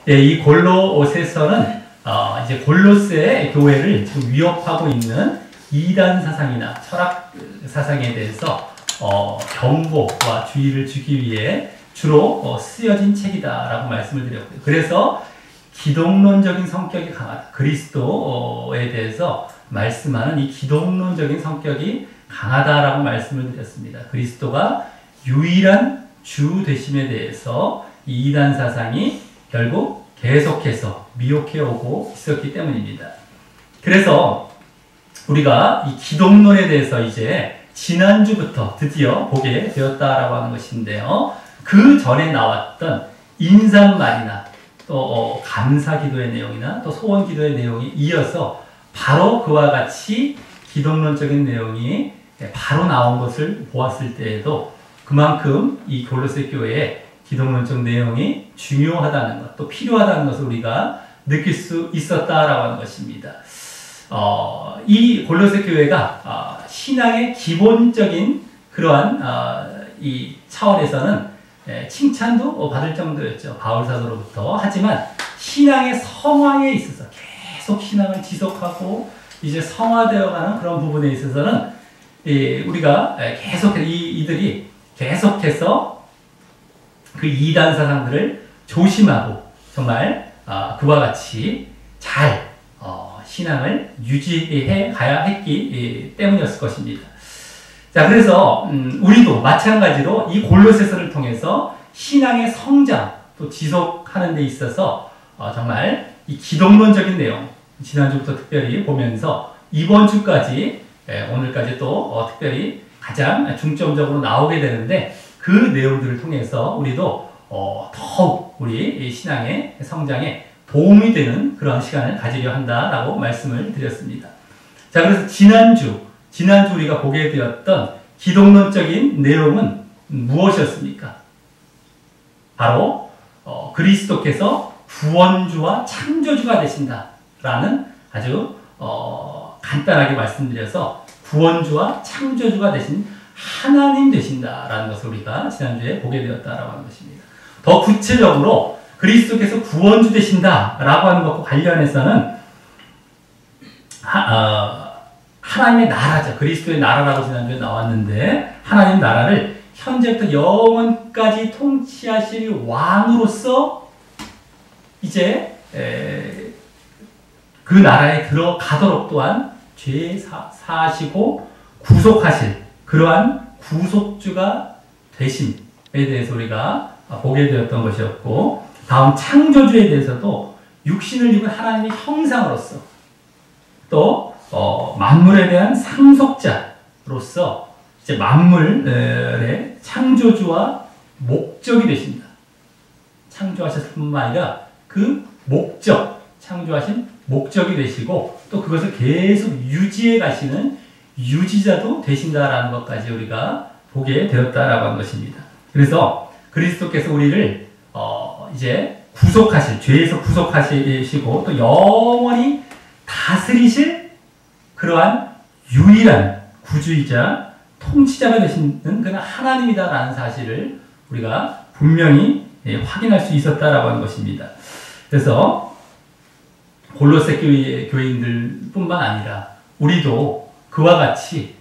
예, 이 골로새서는 이제 골로새 교회를 지금 위협하고 있는 이단 사상이나 철학 사상에 대해서 경고와 주의를 주기 위해 주로 쓰여진 책이다라고 말씀을 드렸고요. 그래서 기독론적인 성격이 강하다. 그리스도에 대해서 말씀하는 이 기독론적인 성격이 강하다라고 말씀을 드렸습니다. 그리스도가 유일한 주 되심에 대해서 이 이단 사상이 결국 계속해서 미혹해 오고 있었기 때문입니다. 그래서 우리가 이 기독론에 대해서 이제 지난주부터 드디어 보게 되었다라고 하는 것인데요. 그 전에 나왔던 인사말이나 또 감사 기도의 내용이나 또 소원 기도의 내용이 이어서 바로 그와 같이 기독론적인 내용이 바로 나온 것을 보았을 때에도 그만큼 이 골로새 교회의 기독론적 내용이 중요하다는 것, 또 필요하다는 것을 우리가 느낄 수 있었다라고 하는 것입니다. 이 골로새 교회가 신앙의 기본적인 그러한 이 차원에서는 칭찬도 받을 정도였죠. 바울 사도로부터. 하지만 신앙의 성화에 있어서 계속 신앙을 지속하고 이제 성화되어가는 그런 부분에 있어서는 우리가 계속 이들이 계속해서 그 이단 사상들을 조심하고 정말 그와 같이 잘 신앙을 유지해 가야 했기 때문이었을 것입니다. 자, 그래서 우리도 마찬가지로 이 골로새서를 통해서 신앙의 성장 또 지속하는 데 있어서 정말 이 기독론적인 내용 지난주부터 특별히 보면서 이번 주까지 오늘까지 또 특별히 가장 중점적으로 나오게 되는데 그 내용들을 통해서 우리도 더욱 우리 신앙의 성장에 도움이 되는 그런 시간을 가지려 한다라고 말씀을 드렸습니다. 자, 그래서 지난주 우리가 보게 되었던 기독론적인 내용은 무엇이었습니까? 바로 그리스도께서 구원주와 창조주가 되신다라는 아주 간단하게 말씀드려서 구원주와 창조주가 되신 하나님 되신다라는 것을 우리가 지난주에 보게 되었다라고 하는 것입니다. 더 구체적으로 그리스도께서 구원주 되신다라고 하는 것과 관련해서는 하나님의 나라죠. 그리스도의 나라라고 지난주에 나왔는데 하나님 나라를 현재부터 영원까지 통치하실 왕으로서 이제 그 나라에 들어가도록 또한 죄 사하시고 구속하실 그러한 구속주가 되심에 대해서 우리가 보게 되었던 것이었고, 다음 창조주에 대해서도 육신을 입은 하나님의 형상으로서 또 만물에 대한 상속자로서 이제 만물의 창조주와 목적이 되신다. 창조하셨을 뿐만 아니라 그 목적, 창조하신 목적이 되시고 또 그것을 계속 유지해 가시는 유지자도 되신다라는 것까지 우리가 보게 되었다라고 하는 것입니다. 그래서 그리스도께서 우리를 이제 구속하실, 죄에서 구속하시고 또 영원히 다스리실 그러한 유일한 구주이자 통치자가 되시는 그는 하나님이다라는 사실을 우리가 분명히 확인할 수 있었다라고 하는 것입니다. 그래서 골로새 교인들 뿐만 아니라 우리도 그와 같이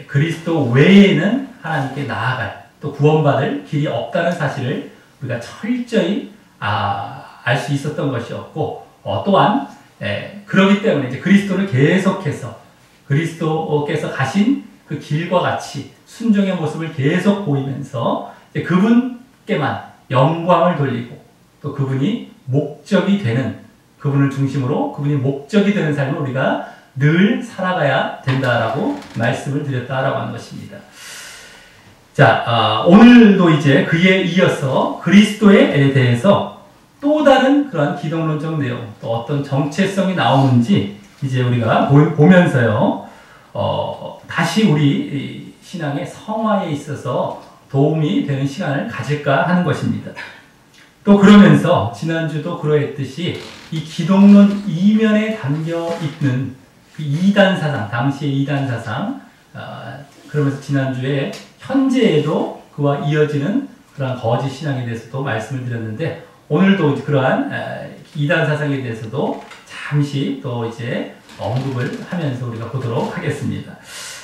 그리스도 외에는 하나님께 나아갈 또 구원받을 길이 없다는 사실을 우리가 철저히 알 수 있었던 것이었고, 또한 그러기 때문에 이제 그리스도를 계속해서 그리스도께서 가신 그 길과 같이 순종의 모습을 계속 보이면서 그분께만 영광을 돌리고 또 그분이 목적이 되는, 그분을 중심으로 그분이 목적이 되는 삶을 우리가 늘 살아가야 된다라고 말씀을 드렸다라고 하는 것입니다. 자, 오늘도 이제 그에 이어서 그리스도에 대해서 또 다른 그런 기독론적 내용, 또 어떤 정체성이 나오는지 이제 우리가 보면서요, 다시 우리 신앙의 성화에 있어서 도움이 되는 시간을 가질까 하는 것입니다. 또 그러면서 지난주도 그러했듯이 이 기독론 이면에 담겨 있는 그 이단 사상, 당시의 이단 사상, 그러면서 지난주에 현재에도 그와 이어지는 그러한 거짓 신앙에 대해서도 말씀을 드렸는데, 오늘도 그러한 이단 사상에 대해서도 잠시 또 이제 언급을 하면서 우리가 보도록 하겠습니다.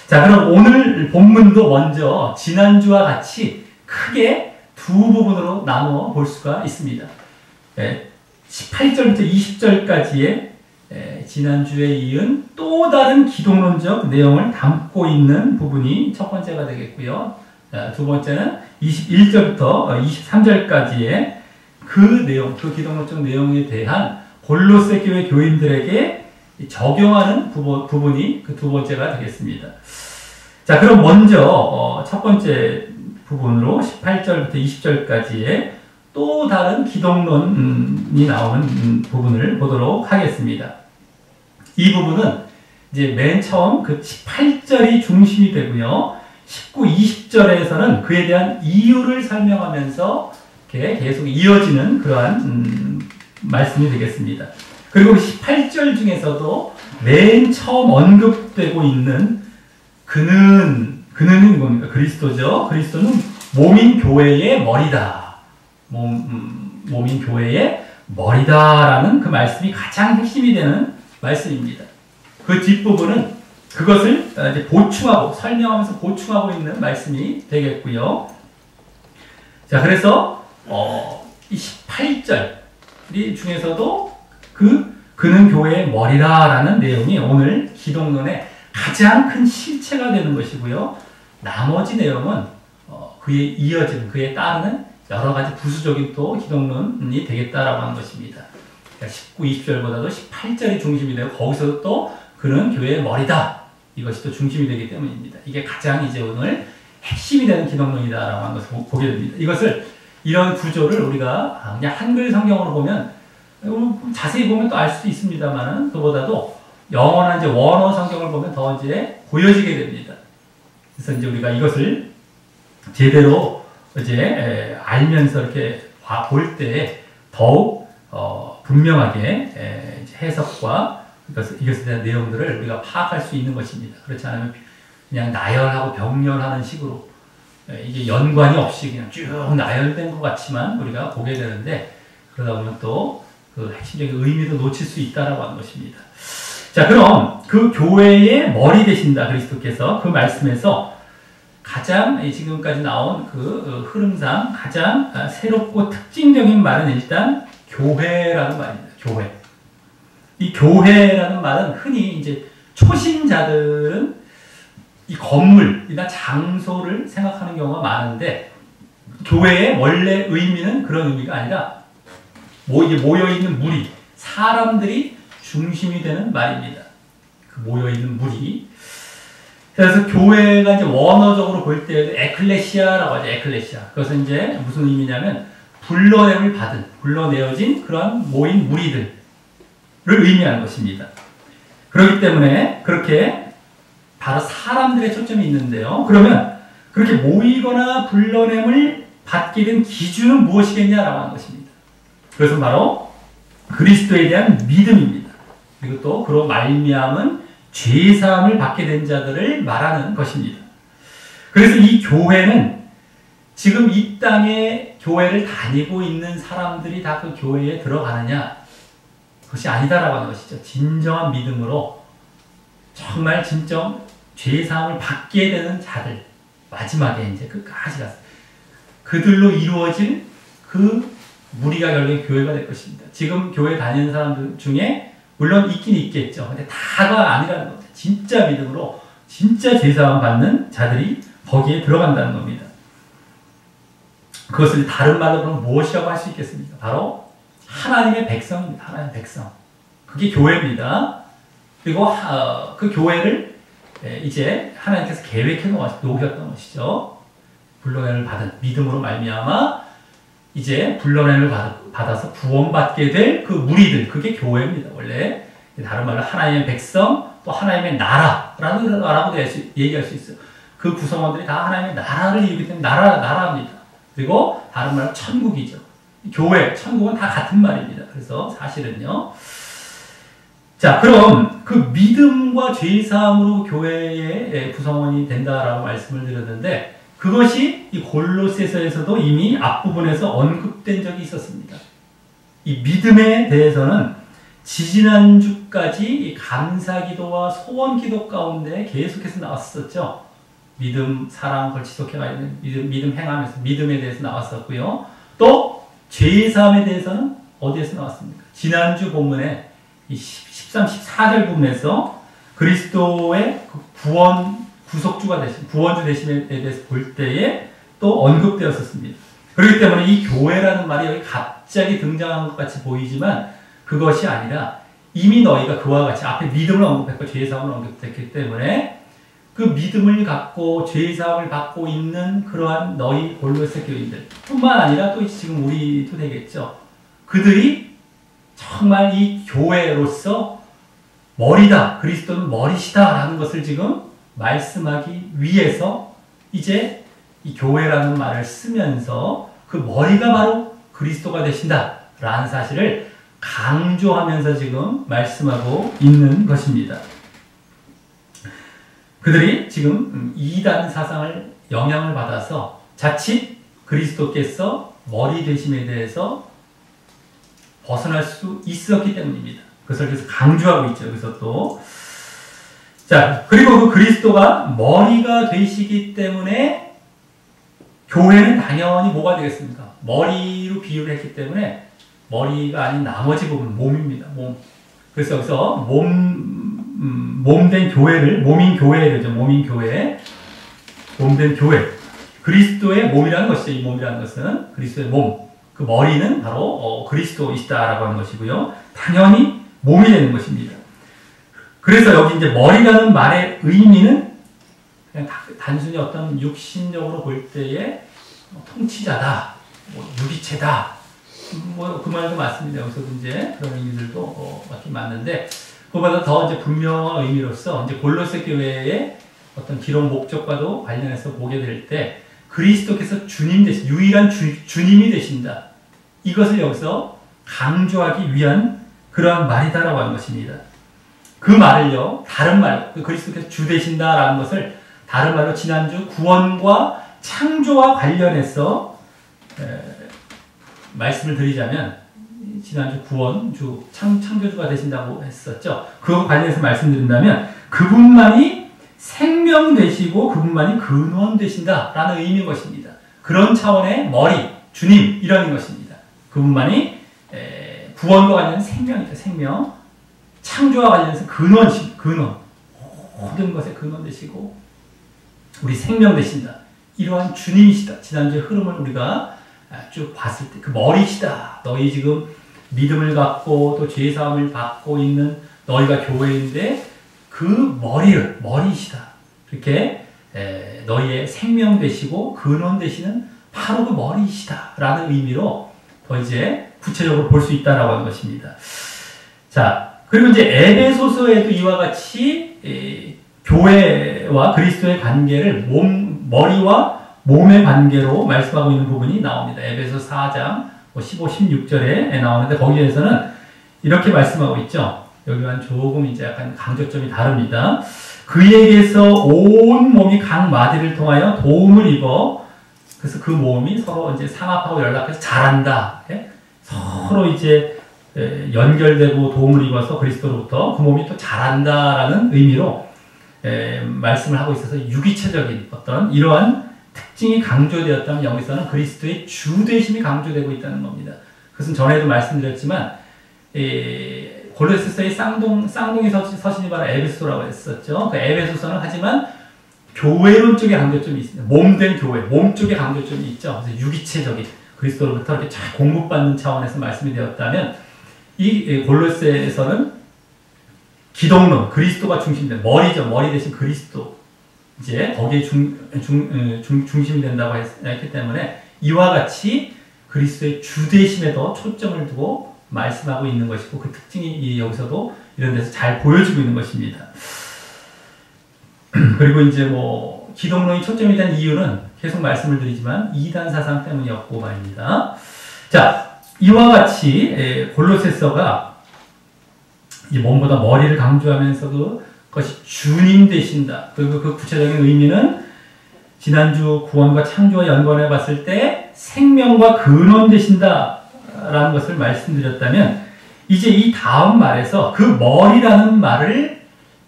자, 그럼 오늘 본문도 먼저 지난주와 같이 크게 두 부분으로 나누어 볼 수가 있습니다. 18절부터 20절까지의 지난주에 이은 또 다른 기독론적 내용을 담고 있는 부분이 첫 번째가 되겠고요. 두 번째는 21절부터 23절까지의 그 내용, 그 기독론적 내용에 대한 골로새 교회 교인들에게 적용하는 부분이 그 두 번째가 되겠습니다. 자, 그럼 먼저 첫 번째 부분으로 18절부터 20절까지의 또 다른 기독론이 나오는 부분을 보도록 하겠습니다. 이 부분은 이제 맨 처음 그 18절이 중심이 되고요. 19, 20절에서는 그에 대한 이유를 설명하면서 이렇게 계속 이어지는 그러한 말씀이 되겠습니다. 그리고 18절 중에서도 맨 처음 언급되고 있는 그는이 뭡니까? 그리스도죠. 그리스도는 몸인 교회의 머리다. 몸인 교회의 머리다라는 그 말씀이 가장 핵심이 되는 말씀입니다. 그 뒷부분은 그것을 이제 보충하고 설명하면서 보충하고 있는 말씀이 되겠고요. 자, 그래서 이 18절 중에서도 그는 교회의 머리다라는 내용이 오늘 기독론의 가장 큰 실체가 되는 것이고요. 나머지 내용은 그에 이어지는, 그에 따르는 여러 가지 부수적인 또 기독론이 되겠다라고 하는 것입니다. 그러니까 19, 20절보다도 18절이 중심이 되고 거기서도 또 그는 교회의 머리다. 이것이 또 중심이 되기 때문입니다. 이게 가장 이제 오늘 핵심이 되는 기독론이다라고 하는 것을 보게 됩니다. 이것을 이런 구조를 우리가 그냥 한글 성경으로 보면 자세히 보면 또 알 수도 있습니다만은 그보다도 영어나 이제 원어 성경을 보면 더 이제 보여지게 됩니다. 그래서 이제 우리가 이것을 제대로 이제 알면서 이렇게 볼 때 더욱 분명하게 해석과 이것에 대한 내용들을 우리가 파악할 수 있는 것입니다. 그렇지 않으면 그냥 나열하고 병렬하는 식으로 이게 연관이 없이 그냥 쭉 나열된 것 같지만 우리가 보게 되는데 그러다 보면 또 그 핵심적인 의미도 놓칠 수 있다라고 하는 것입니다. 자, 그럼 그 교회의 머리 되신다 그리스도께서 그 말씀에서 가장 지금까지 나온 그 흐름상 가장 새롭고 특징적인 말은 일단 교회라는 말입니다. 교회. 이 교회라는 말은 흔히 이제 초신자들은 이 건물이나 장소를 생각하는 경우가 많은데 교회의 원래 의미는 그런 의미가 아니라 모여있는 무리, 사람들이 중심이 되는 말입니다. 그 모여있는 무리. 그래서 교회가 이제 원어적으로 볼 때 에클레시아라고 하죠. 에클레시아. 그것은 이제 무슨 의미냐면 불러내어진 그런 모인 무리들을 의미하는 것입니다. 그렇기 때문에 그렇게 바로 사람들의 초점이 있는데요. 그러면 그렇게 모이거나 불러냄을 받게 된 기준은 무엇이겠냐라고 하는 것입니다. 그것은 바로 그리스도에 대한 믿음입니다. 그리고 또 그로 말미암은 죄사함을 받게 된 자들을 말하는 것입니다. 그래서 이 교회는 지금 이 땅에 교회를 다니고 있는 사람들이 다 그 교회에 들어가느냐? 그것이 아니다라고 하는 것이죠. 진정한 믿음으로 정말 진정 죄사함을 받게 되는 자들, 마지막에 이제 끝까지 갔어요. 그들로 이루어진 그 무리가 결국엔 교회가 될 것입니다. 지금 교회 다니는 사람들 중에 물론 있긴 있겠죠. 근데 다가 아니라는 겁니다. 진짜 믿음으로 진짜 죄사함 받는 자들이 거기에 들어간다는 겁니다. 그것을 다른 말로 그럼 무엇이라고 할 수 있겠습니까? 바로 하나님의 백성입니다. 하나님의 백성. 그게 교회입니다. 그리고 그 교회를 이제 하나님께서 계획해 놓으셨던 것이죠. 불러냄을 받은 믿음으로 말미암아 이제 불러냄을 받아서 구원받게 될 그 무리들, 그게 교회입니다. 원래 다른 말로 하나님의 백성, 또 하나님의 나라라고도 얘기할 수 있어요. 그 구성원들이 다 하나님의 나라를 이루기 때문에 나라입니다. 그리고 다른 말로 천국이죠. 교회, 천국은 다 같은 말입니다. 그래서 사실은요. 자, 그럼 그 믿음과 죄사함으로 교회의 구성원이 된다라고 말씀을 드렸는데 그것이 이 골로새서에서도 이미 앞부분에서 언급된 적이 있었습니다. 이 믿음에 대해서는 지지난주까지 감사기도와 소원기도 가운데 계속해서 나왔었죠. 믿음, 사랑, 그걸 지속해가 있는 믿음 행하면서 믿음에 대해서 나왔었고요. 또 죄사함에 대해서는 어디에서 나왔습니까? 지난주 본문에 이 13, 14절 부분에서 그리스도의 그 구원, 구속주가 되신, 구원주 되심에 대해서 볼 때에 또 언급되었었습니다. 그렇기 때문에 이 교회라는 말이 여기 갑자기 등장한 것 같이 보이지만 그것이 아니라 이미 너희가 그와 같이 앞에 믿음을 언급했고 죄사함을 언급했기 때문에 그 믿음을 갖고 죄사함을 받고 있는 그러한 너희 골로새 교인들 뿐만 아니라 또 지금 우리도 되겠죠. 그들이 정말 이 교회로서 머리다, 그리스도는 머리시다 라는 것을 지금 말씀하기 위해서 이제 이 교회라는 말을 쓰면서 그 머리가 바로 그리스도가 되신다 라는 사실을 강조하면서 지금 말씀하고 있는 것입니다. 그들이 지금 이단 사상을 영향을 받아서 자칫 그리스도께서 머리 되심에 대해서 벗어날 수 있었기 때문입니다. 그것을 그래서 강조하고 있죠. 그래서 또 자, 그리고 그 그리스도가 머리가 되시기 때문에 교회는 당연히 뭐가 되겠습니까? 머리로 비유를 했기 때문에 머리가 아닌 나머지 부분, 몸입니다. 몸. 그래서 여기서 몸된 교회를, 몸인 교회죠. 몸인 교회. 몸된 교회. 그리스도의 몸이라는 것이죠. 이 몸이라는 것은 그리스도의 몸. 그 머리는 바로 그리스도이시다라고 하는 것이고요. 당연히 몸이 되는 것입니다. 그래서 여기 이제 머리라는 말의 의미는 그냥 단순히 어떤 육신적으로 볼 때의 통치자다, 유기체다, 그 말도 맞습니다. 여기서도 이제 그런 의미들도 맞긴 맞는데, 그보다 더 이제 분명한 의미로서 이제 골로새 교회의 어떤 기록 목적과도 관련해서 보게 될 때, 그리스도께서 주님 되신, 유일한 주님이 되신다. 이것을 여기서 강조하기 위한 그러한 말이다라고 하는 것입니다. 그 말을요, 다른 말, 그리스도께서 주 되신다라는 것을 다른 말로 지난주 구원과 창조와 관련해서 말씀을 드리자면, 지난주 구원주, 창조주가 되신다고 했었죠. 그와 관련해서 말씀드린다면, 그분만이 생명 되시고 그분만이 근원 되신다라는 의미인 것입니다. 그런 차원의 머리, 주님, 이런 것입니다. 그분만이 구원과 관련된 생명이죠. 생명. 창조와 관련해서 근원. 모든 것의 근원 되시고 우리 생명 되신다. 이러한 주님이시다. 지난주의 흐름을 우리가 쭉 봤을 때 그 머리시다. 너희 지금 믿음을 갖고 또 죄사함을 받고 있는 너희가 교회인데 그 머리시다. 이렇게 너희의 생명 되시고 근원 되시는 바로 그 머리시다. 라는 의미로 더 이제 구체적으로 볼 수 있다라고 하는 것입니다. 자, 그리고 이제 에베소서에도 이와 같이 교회와 그리스도의 관계를 머리와 몸의 관계로 말씀하고 있는 부분이 나옵니다. 에베소 4장 15, 16절에 나오는데 거기에서는 이렇게 말씀하고 있죠. 여기와는 조금 이제 약간 강조점이 다릅니다. 그에게서 온 몸이 각 마디를 통하여 도움을 입어 그래서 그 몸이 서로 이제 상합하고 연락해서 자란다. 서로 이제 연결되고 도움을 입어서 그리스도로부터 그 몸이 또 자란다라는 의미로 말씀을 하고 있어서 유기체적인 어떤 이러한 특징이 강조되었다면 여기서는 그리스도의 주되심이 강조되고 있다는 겁니다. 그것은 전에도 말씀드렸지만 골로새서의 쌍둥이 서신이 바로 에베소라고 했었죠. 그 에베소서는 하지만 교회론 쪽에 강조점이 있습니다. 몸된 교회, 몸 쪽에 강조점이 있죠. 그래서 유기체적인 그리스도로부터 이렇게 잘 공급받는 차원에서 말씀이 되었다면 이 골로새에서는 기독론, 그리스도가 중심된 머리죠. 머리 대신 그리스도. 이제 거기에 중심이 된다고 했기 때문에 이와 같이 그리스도의 주되심에 더 초점을 두고 말씀하고 있는 것이고 그 특징이 여기서도 이런 데서 잘 보여지고 있는 것입니다. 그리고 이제 기독론이 초점이 된 이유는 계속 말씀을 드리지만 이단 사상 때문이었고 말입니다. 자, 이와 같이 골로새서가 이 몸보다 머리를 강조하면서 그것이 주님 되신다. 그리고 그 구체적인 의미는 지난주 구원과 창조와 연관해 봤을 때 생명과 근원 되신다 있다라는 것을 말씀드렸다면, 이제 이 다음 말에서 그 머리라는 말을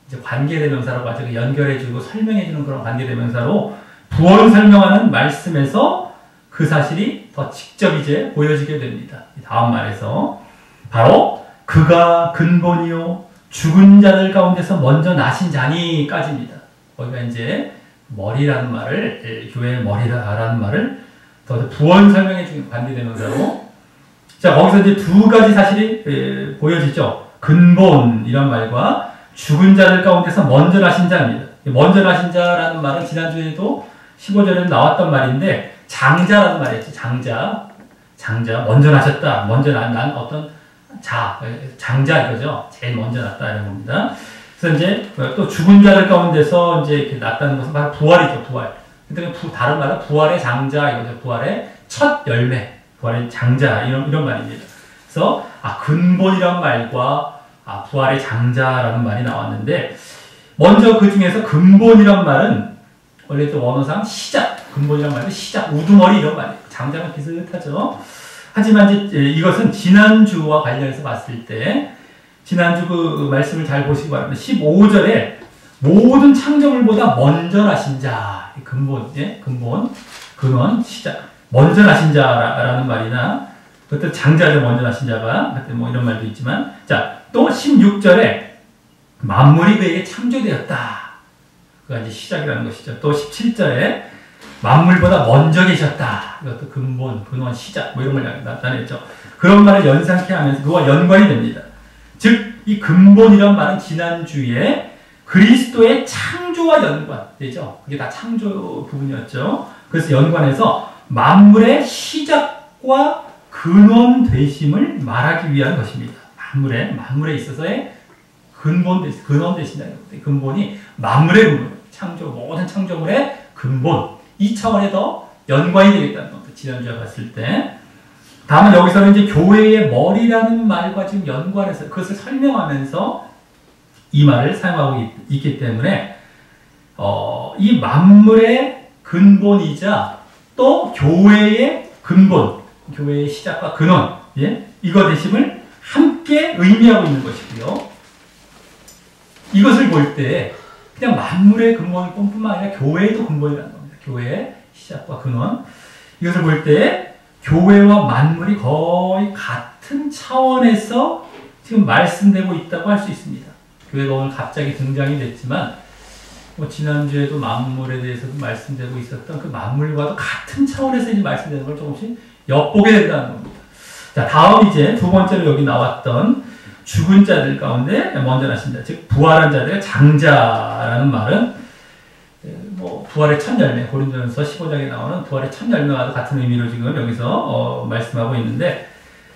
이제 관계대명사로 가지고 연결해주고 설명해주는 그런 관계대명사로 부원 설명하는 말씀에서 그 사실이 더 직접 이제 보여지게 됩니다. 이 다음 말에서 바로 그가 근본이요 죽은 자들 가운데서 먼저 나신 자니까지입니다. 거기가 이제 머리라는 말을, 교회의 머리라는 말을 더 부원 설명해주는 관계대명사로, 자, 거기서 이제 두 가지 사실이 보여지죠. 근본이란 말과 죽은 자들 가운데서 먼저 나신 자입니다. 먼저 나신 자라는 말은 지난주에도 15절에 나왔던 말인데, 장자라는 말이었죠. 장자, 먼저 나셨다. 먼저 난 어떤 장자 이거죠. 제일 먼저 났다 이런 겁니다. 그래서 이제 또 죽은 자들 가운데서 이제 이렇게 났다는 것은 바로 부활이죠. 부활. 근데 다른 말은 부활의 장자 이거죠. 부활의 첫 열매, 부활의 장자 이런 말입니다. 그래서 근본이란 말과 부활의 장자라는 말이 나왔는데, 먼저 그 중에서 근본이란 말은 원래 또 원어상 시작, 근본이란 말은 시작, 우두머리 이런 말이에요. 장자는 비슷하죠. 하지만 이제 이것은 지난주와 관련해서 봤을 때, 지난주 그 말씀을 잘 보시기 바랍니다. 15절에 모든 창조물보다 먼저 나신 자, 근본, 근원, 시작, 먼저 나신 자라는 말이나, 그때 장자죠, 먼저 나신 자가, 그때 뭐 이런 말도 있지만, 자, 또 16절에 만물이 그에게 창조되었다. 그가 이제 시작이라는 것이죠. 또 17절에 만물보다 먼저 계셨다. 이것도 근본, 근원, 시작, 뭐 이런 걸 나타냈죠. 그런 말을 연상케 하면서 그와 연관이 됩니다. 즉, 이 근본이란 말은 지난주에 그리스도의 창조와 연관되죠. 그게 다 창조 부분이었죠. 그래서 연관해서 만물의 시작과 근원 되심을 말하기 위한 것입니다. 만물에 있어서의 근원 되신다. 근본이 만물의 근본, 모든 창조물의 근본, 이 차원에 더 연관이 되겠다는 겁니다. 지난주에 봤을 때. 다만 여기서는 이제 교회의 머리라는 말과 지금 연관해서 그것을 설명하면서 이 말을 사용하고 있기 때문에 이 만물의 근본이자 또 교회의 근본, 교회의 시작과 근원, 이거 되심을 함께 의미하고 있는 것이고요. 이것을 볼 때 그냥 만물의 근본뿐만 아니라 교회도 근본이라는 겁니다. 교회의 시작과 근원. 이것을 볼 때 교회와 만물이 거의 같은 차원에서 지금 말씀되고 있다고 할 수 있습니다. 교회가 오늘 갑자기 등장이 됐지만 지난주에도 만물에 대해서도 말씀되고 있었던 그 만물과도 같은 차원에서 이제 말씀되는 걸 조금씩 엿보게 된다는 겁니다. 자, 다음 이제 두 번째로 여기 나왔던 죽은 자들 가운데 먼저 나신 자, 즉 부활한 자들의 장자라는 말은 부활의 첫 열매, 고린도전서 15장에 나오는 부활의 첫 열매와도 같은 의미로 지금 여기서 말씀하고 있는데,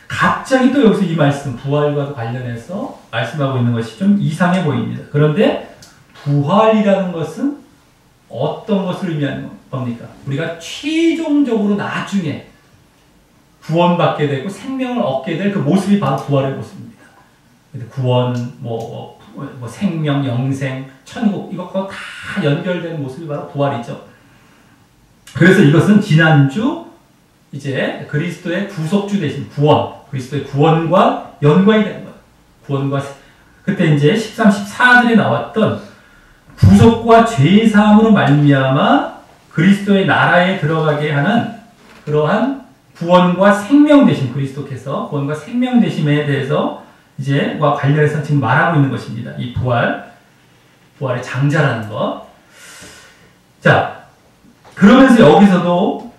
갑자기 또 여기서 이 말씀, 부활과도 관련해서 말씀하고 있는 것이 좀 이상해 보입니다. 그런데 부활이라는 것은 어떤 것을 의미하는 겁니까? 우리가 최종적으로 나중에 구원받게 되고 생명을 얻게 될 그 모습이 바로 부활의 모습입니다. 구원, 생명, 영생, 천국, 이것과 다 연결되는 모습이 바로 부활이죠. 그래서 이것은 지난주 이제 그리스도의 구속주 되신 구원, 그리스도의 구원과 연관이 되는 거예요. 구원과, 그때 이제 13, 14절에 나왔던 구속과 죄사함으로 말미암아 그리스도의 나라에 들어가게 하는 그러한 구원과 생명 되심, 그리스도께서 구원과 생명 되심에 대해서 이제와 관련해서 지금 말하고 있는 것입니다. 이 부활의 장자라는 것. 자, 그러면서 여기서도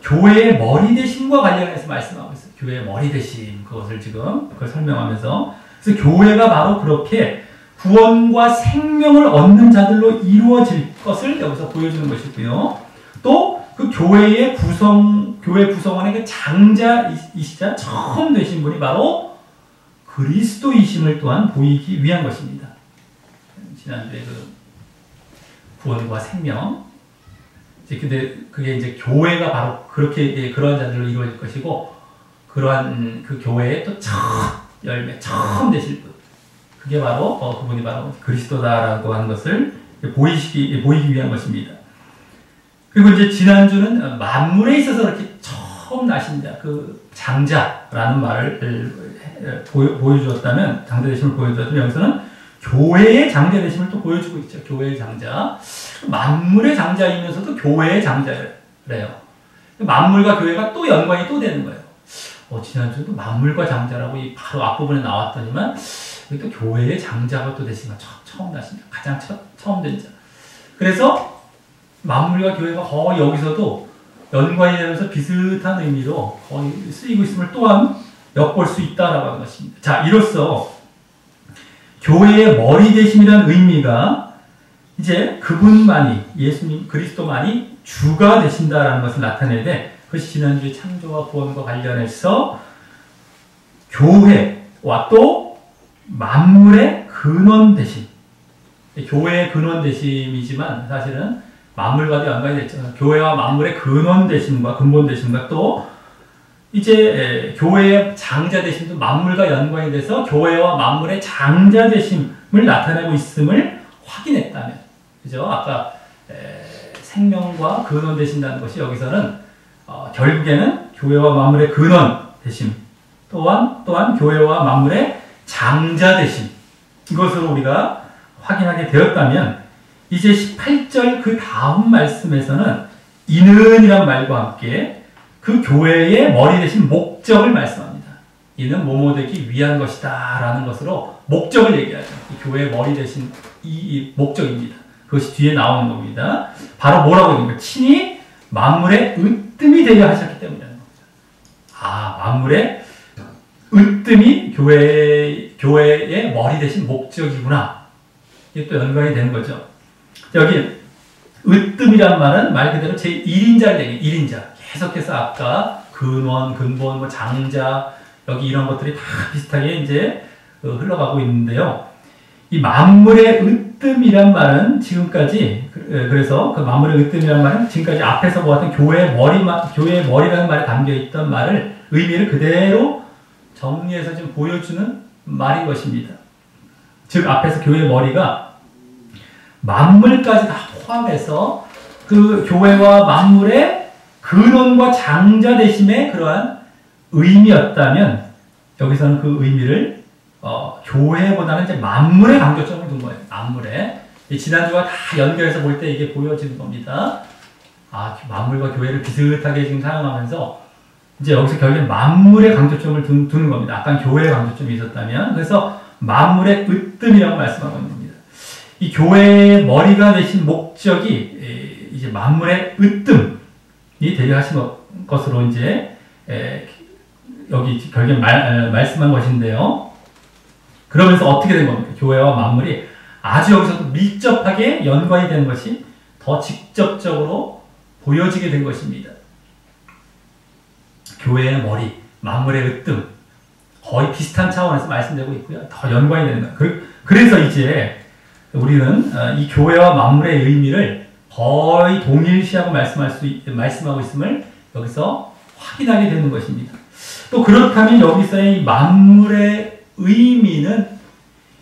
교회의 머리 되심과 관련해서 말씀하고 있어요. 교회의 머리 되심, 그걸 설명하면서, 그래서 교회가 바로 그렇게 구원과 생명을 얻는 자들로 이루어질 것을 여기서 보여주는 것이고요. 또 그 교회 구성원의 그 장자이시자 처음 되신 분이 바로 그리스도이심을 또한 보이기 위한 것입니다. 지난주에 그 구원과 생명. 근데 그게 이제 교회가 바로 그렇게 그러한 자들로 이루어질 것이고, 그러한 그 교회의 또 첫 열매, 처음 되실 분. 그게 바로 그분이 바로 그리스도다라고 하는 것을 보이기 위한 것입니다. 그리고 이제 지난주는 만물에 있어서 이렇게 처음 나신 자, 그 장자라는 말을 보여주었다면, 장자 되심을 보여주었다면, 여기서는 교회의 장자 되심을 또 보여주고 있죠. 교회의 장자. 만물의 장자이면서도 교회의 장자래요. 만물과 교회가 또 연관이 또 되는 거예요. 지난주도 만물과 장자라고 이 바로 앞부분에 나왔더니만, 여기 또 교회의 장자가 또 되신 거 처음 나신 자, 가장 처음 된 자. 그래서 만물과 교회가 거의 여기서도 연관이 되면서 비슷한 의미로 거의 쓰이고 있음을 또한 엿볼 수 있다라고 하는 것입니다. 자, 이로써 교회의 머리 되심이라는 의미가 이제 그분만이, 예수님 그리스도만이 주가 되신다라는 것을 나타내되, 그것이 지난주에 창조와 구원과 관련해서 교회와 또 만물의 근원 되심, 교회의 근원 되심이지만 사실은 만물과도 연관이 됐죠. 교회와 만물의 근원 되심과 근본 되심과 또 이제 교회의 장자 되심도 만물과 연관이 돼서 교회와 만물의 장자 되심을 나타내고 있음을 확인했다면, 그죠? 아까 생명과 근원 되신다는 것이 여기서는 결국에는 교회와 만물의 근원 되심, 또한 교회와 만물의 장자 되심, 이것으로 우리가 확인하게 되었다면, 이제 18절 그 다음 말씀에서는 이는이란 말과 함께 그 교회의 머리 되신 목적을 말씀합니다. 이는 뭐뭐 되기 위한 것이다 라는 것으로 목적을 얘기하죠. 이 교회의 머리 되신 이 목적입니다. 그것이 뒤에 나오는 겁니다. 바로 뭐라고 했는가? 친히 만물의 으뜸이 되려 하셨기 때문이라는 겁니다. 만물의 으뜸이 교회의 머리 되신 목적이구나. 이게 또 연관이 되는 거죠. 여기 으뜸이란 말은 말 그대로 제1인자를 얘기해요. 1인자. 계속해서 아까 근원, 근본, 뭐 장자, 여기 이런 것들이 다 비슷하게 이제 흘러가고 있는데요. 이 만물의 으뜸이란 말은 지금까지, 그래서 그 만물의 으뜸이란 말은 지금까지 앞에서 보았던 교회의 머리라는 말에 담겨있던 말을, 의미를 그대로 정리해서 지금 보여주는 말인 것입니다. 즉, 앞에서 교회의 머리가 만물까지 다 포함해서 그 교회와 만물의 근원과 장자 되심의 그러한 의미였다면, 여기서는 그 의미를 교회보다는 이제 만물에 강조점을 둔 거예요. 만물에. 지난주와 다 연결해서 볼 때 이게 보여지는 겁니다. 만물과 교회를 비슷하게 지금 사용하면서 이제 여기서 결국엔 만물에 강조점을 두는 겁니다. 아까 교회에 강조점이 있었다면. 그래서 만물의 으뜸이라고 말씀하고 있는 겁니다. 이 교회의 머리가 되신 목적이 이제 만물의 으뜸이 되려 하신 것으로 이제 여기 결국엔 말씀한 것인데요. 그러면서 어떻게 된 겁니까? 교회와 만물이 아주 여기서도 밀접하게 연관이 되는 것이 더 직접적으로 보여지게 된 것입니다. 교회의 머리, 만물의 으뜸, 거의 비슷한 차원에서 말씀되고 있고요. 더 연관이 되는 거예요. 그래서 이제 우리는 이 교회와 만물의 의미를 거의 동일시하고 말씀하고 있음을 여기서 확인하게 되는 것입니다. 또 그렇다면 여기서의 이 만물의 의미는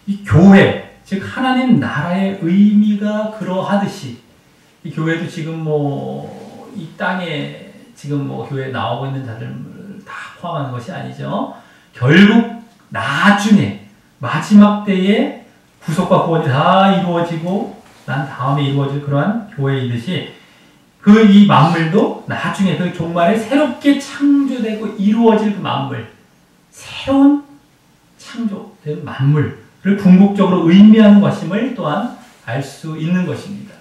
이 교회, 즉 하나님 나라의 의미가 그러하듯이, 이 교회도 지금 이 땅에 지금 교회에 나오고 있는 자들을 다 포함하는 것이 아니죠. 결국 나중에 마지막 때에 구속과 구원이 다 이루어지고 난 다음에 이루어질 그러한 교회이듯이, 이 만물도 나중에 그 종말에 새롭게 창조되고 이루어질 그 만물, 새로운 창조된 만물을 궁극적으로 의미하는 것임을 또한 알 수 있는 것입니다.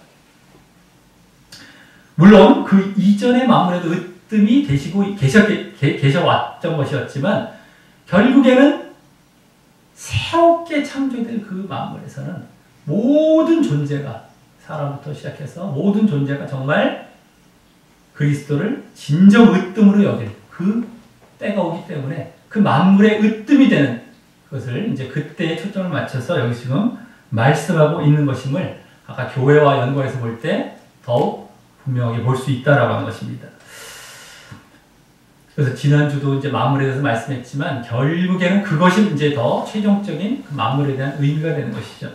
물론 그 이전의 만물에도 으뜸이 되시고 계셔왔던 것이었지만, 결국에는 새롭게 창조된 그 만물에서는 모든 존재가, 사람부터 시작해서 모든 존재가 정말 그리스도를 진정 으뜸으로 여길 그 때가 오기 때문에 그 만물의 으뜸이 되는 그것을 이제 그때에 초점을 맞춰서 여기 지금 말씀하고 있는 것임을 아까 교회와 연관해서 볼 때 더욱 분명하게 볼 수 있다라고 하는 것입니다. 그래서 지난주도 이제 만물에 대해서 말씀했지만, 결국에는 그것이 이제 더 최종적인 그 만물에 대한 의미가 되는 것이죠.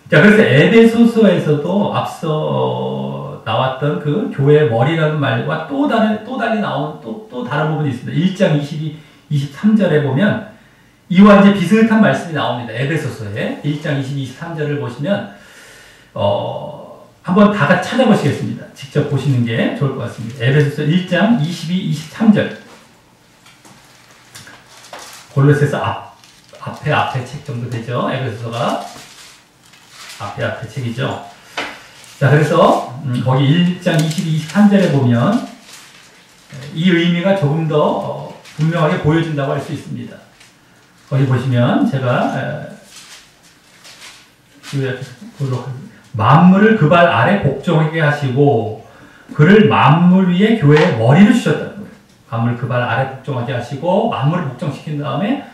자, 그래서 에베소서에서도 앞서 나왔던 그 교회의 머리라는 말과 또 달리 나온 또 다른 부분이 있습니다. 1장 22, 23절에 보면 이와 이제 비슷한 말씀이 나옵니다. 에베소서에 1장 22, 23절을 보시면 한번 다 같이 찾아보시겠습니다. 직접 보시는 게 좋을 것 같습니다. 에베소서 1장 22, 23절. 골로새서 앞에 책 정도 되죠. 에베소서가 앞에 책이죠. 자, 그래서 거기 1장 22, 23절에 보면 이 의미가 조금 더 분명하게 보여진다고 할 수 있습니다. 거기 보시면 제가 만물을 그 발 아래 복종하게 하시고 그를 만물 위에 교회의 머리를 주셨다는 거예요. 만물 그 발 아래 복종하게 하시고 만물을 복종시킨 다음에